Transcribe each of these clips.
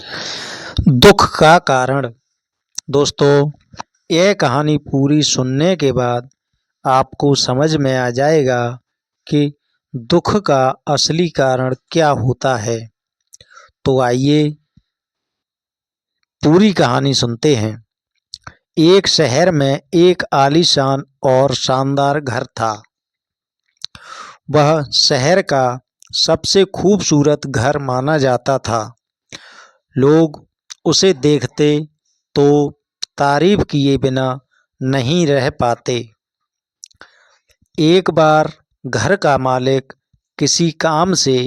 दुख का कारण। दोस्तों, यह कहानी पूरी सुनने के बाद आपको समझ में आ जाएगा कि दुख का असली कारण क्या होता है। तो आइए पूरी कहानी सुनते हैं। एक शहर में एक आलीशान और शानदार घर था। वह शहर का सबसे खूबसूरत घर माना जाता था। लोग उसे देखते तो तारीफ किए बिना नहीं रह पाते। एक बार घर का मालिक किसी काम से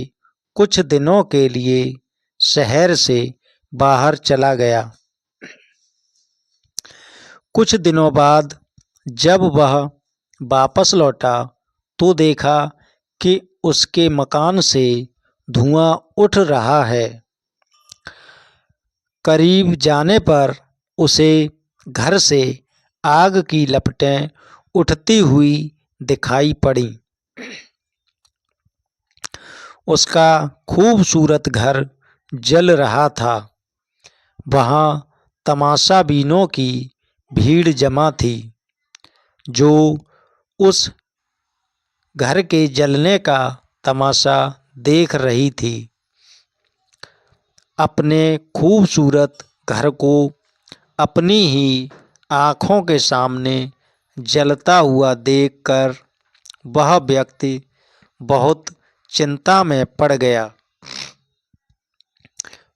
कुछ दिनों के लिए शहर से बाहर चला गया। कुछ दिनों बाद जब वह वापस लौटा तो देखा कि उसके मकान से धुआं उठ रहा है। करीब जाने पर उसे घर से आग की लपटें उठती हुई दिखाई पड़ी। उसका खूबसूरत घर जल रहा था। वहाँ तमाशाबीनों की भीड़ जमा थी, जो उस घर के जलने का तमाशा देख रही थी। अपने खूबसूरत घर को अपनी ही आँखों के सामने जलता हुआ देखकर वह व्यक्ति बहुत चिंता में पड़ गया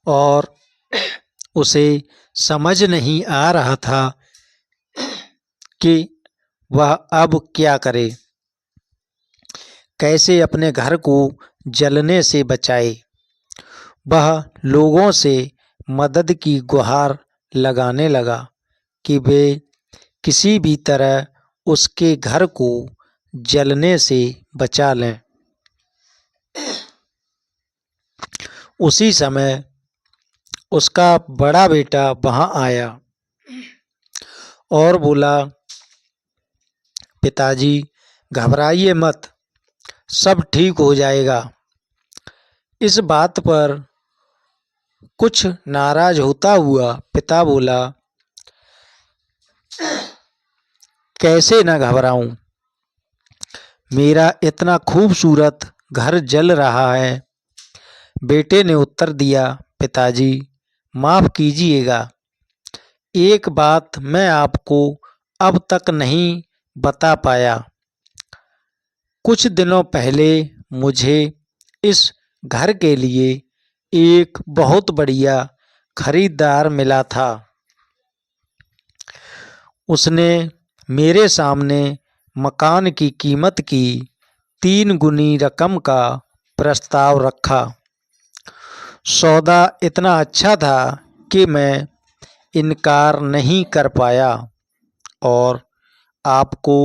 और उसे समझ नहीं आ रहा था कि वह अब क्या करे, कैसे अपने घर को जलने से बचाए। वह लोगों से मदद की गुहार लगाने लगा कि वे किसी भी तरह उसके घर को जलने से बचा लें। उसी समय उसका बड़ा बेटा वहाँ आया और बोला, पिताजी घबराइए मत, सब ठीक हो जाएगा। इस बात पर कुछ नाराज होता हुआ पिता बोला, कैसे न घबराऊं, मेरा इतना खूबसूरत घर जल रहा है। बेटे ने उत्तर दिया, पिताजी माफ़ कीजिएगा, एक बात मैं आपको अब तक नहीं बता पाया। कुछ दिनों पहले मुझे इस घर के लिए एक बहुत बढ़िया खरीदार मिला था। उसने मेरे सामने मकान की कीमत की 3 गुनी रकम का प्रस्ताव रखा। सौदा इतना अच्छा था कि मैं इनकार नहीं कर पाया और आपको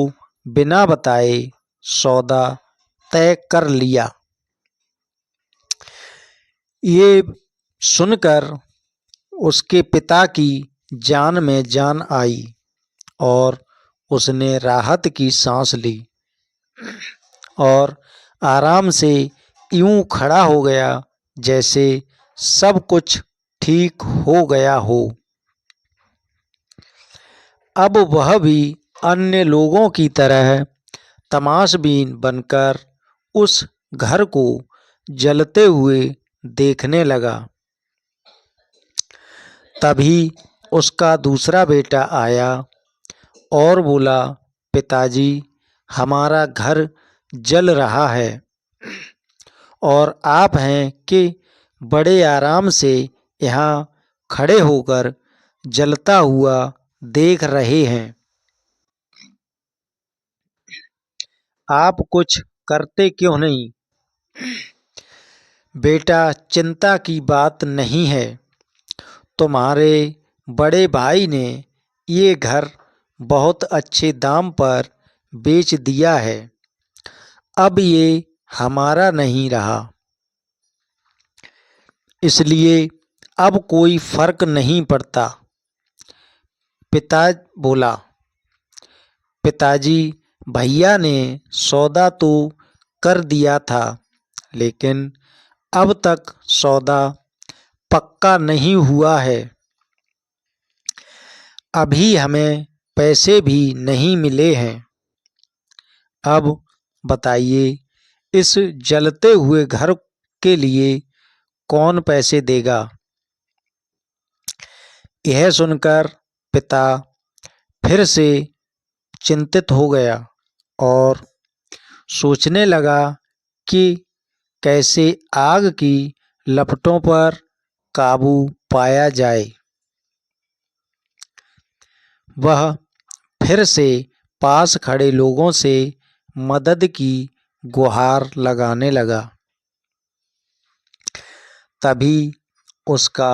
बिना बताए सौदा तय कर लिया। ये सुनकर उसके पिता की जान में जान आई और उसने राहत की सांस ली और आराम से यूं खड़ा हो गया जैसे सब कुछ ठीक हो गया हो। अब वह भी अन्य लोगों की तरह तमाशबीन बनकर उस घर को जलते हुए देखने लगा। तभी उसका दूसरा बेटा आया और बोला, पिताजी हमारा घर जल रहा है और आप हैं कि बड़े आराम से यहाँ खड़े होकर जलता हुआ देख रहे हैं। आप कुछ करते क्यों नहीं? बेटा, चिंता की बात नहीं है। तुम्हारे बड़े भाई ने ये घर बहुत अच्छे दाम पर बेच दिया है। अब ये हमारा नहीं रहा, इसलिए अब कोई फर्क नहीं पड़ता। पिता बोला, पिताजी भैया ने सौदा तो कर दिया था, लेकिन अब तक सौदा पक्का नहीं हुआ है। अभी हमें पैसे भी नहीं मिले हैं। अब बताइए, इस जलते हुए घर के लिए कौन पैसे देगा? यह सुनकर पिता फिर से चिंतित हो गया और सोचने लगा कि कैसे आग की लपटों पर काबू पाया जाए। वह फिर से पास खड़े लोगों से मदद की गुहार लगाने लगा। तभी उसका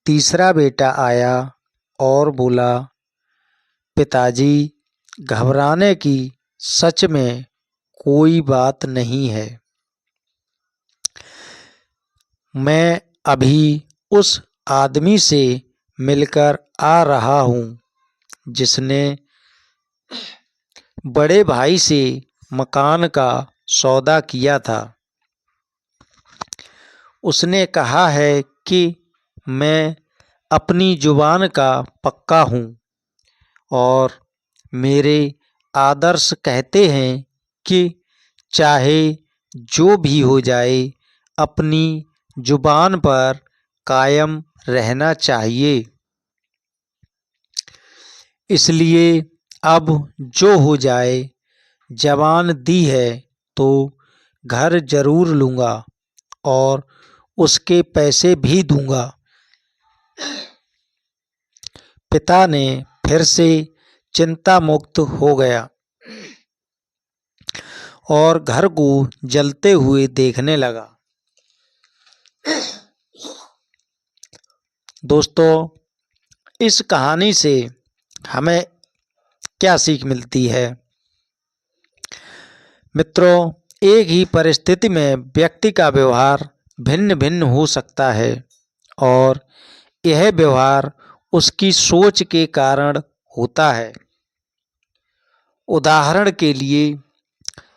तीसरा बेटा आया और बोला, पिताजी, घबराने की सच में कोई बात नहीं है। मैं अभी उस आदमी से मिलकर आ रहा हूँ जिसने बड़े भाई से मकान का सौदा किया था। उसने कहा है कि मैं अपनी जुबान का पक्का हूँ और मेरे आदर्श कहते हैं कि चाहे जो भी हो जाए, अपनी जुबान पर कायम रहना चाहिए। इसलिए अब जो हो जाए, जबान दी है तो घर जरूर लूँगा और उसके पैसे भी दूंगा। पिता ने फिर से चिंता मुक्त हो गया और घर को जलते हुए देखने लगा। दोस्तों, इस कहानी से हमें क्या सीख मिलती है? मित्रों, एक ही परिस्थिति में व्यक्ति का व्यवहार भिन्न भिन्न हो सकता है और यह व्यवहार उसकी सोच के कारण होता है। उदाहरण के लिए,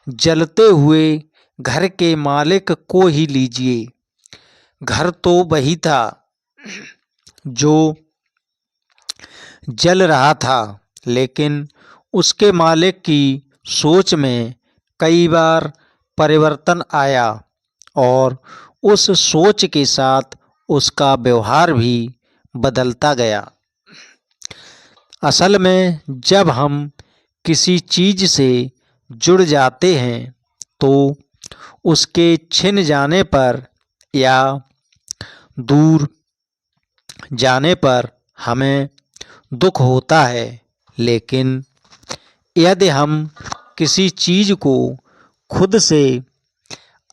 जलते हुए घर के मालिक को ही लीजिए। घर तो वही था जो जल रहा था, लेकिन उसके मालिक की सोच में कई बार परिवर्तन आया और उस सोच के साथ उसका व्यवहार भी बदलता गया। असल में जब हम किसी चीज़ से जुड़ जाते हैं तो उसके छिन जाने पर या दूर जाने पर हमें दुख होता है, लेकिन यदि हम किसी चीज़ को खुद से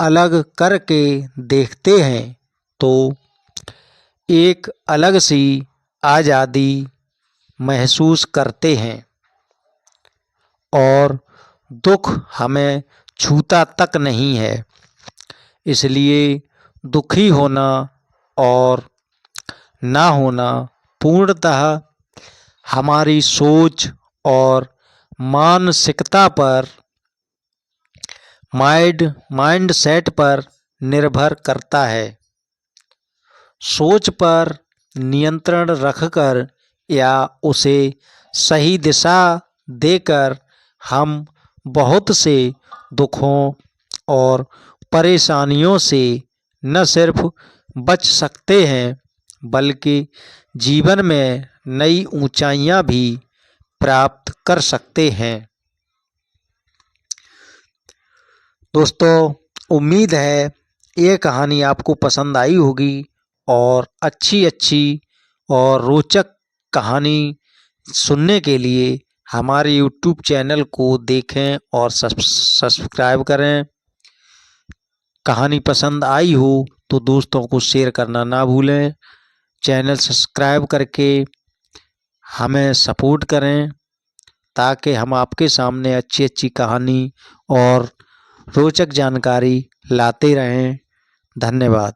अलग करके देखते हैं तो एक अलग सी आज़ादी महसूस करते हैं और दुख हमें छूता तक नहीं है। इसलिए दुखी होना और ना होना पूर्णतः हमारी सोच और मानसिकता पर, माइंड सेट पर निर्भर करता है। सोच पर नियंत्रण रखकर या उसे सही दिशा देकर हम बहुत से दुखों और परेशानियों से न सिर्फ बच सकते हैं बल्कि जीवन में नई ऊंचाइयां भी प्राप्त कर सकते हैं। दोस्तों, उम्मीद है ये कहानी आपको पसंद आई होगी और अच्छी और रोचक कहानी सुनने के लिए हमारे YouTube चैनल को देखें और सब्सक्राइब करें। कहानी पसंद आई हो तो दोस्तों को शेयर करना ना भूलें। चैनल सब्सक्राइब करके हमें सपोर्ट करें ताकि हम आपके सामने अच्छी कहानी और रोचक जानकारी लाते रहें। धन्यवाद।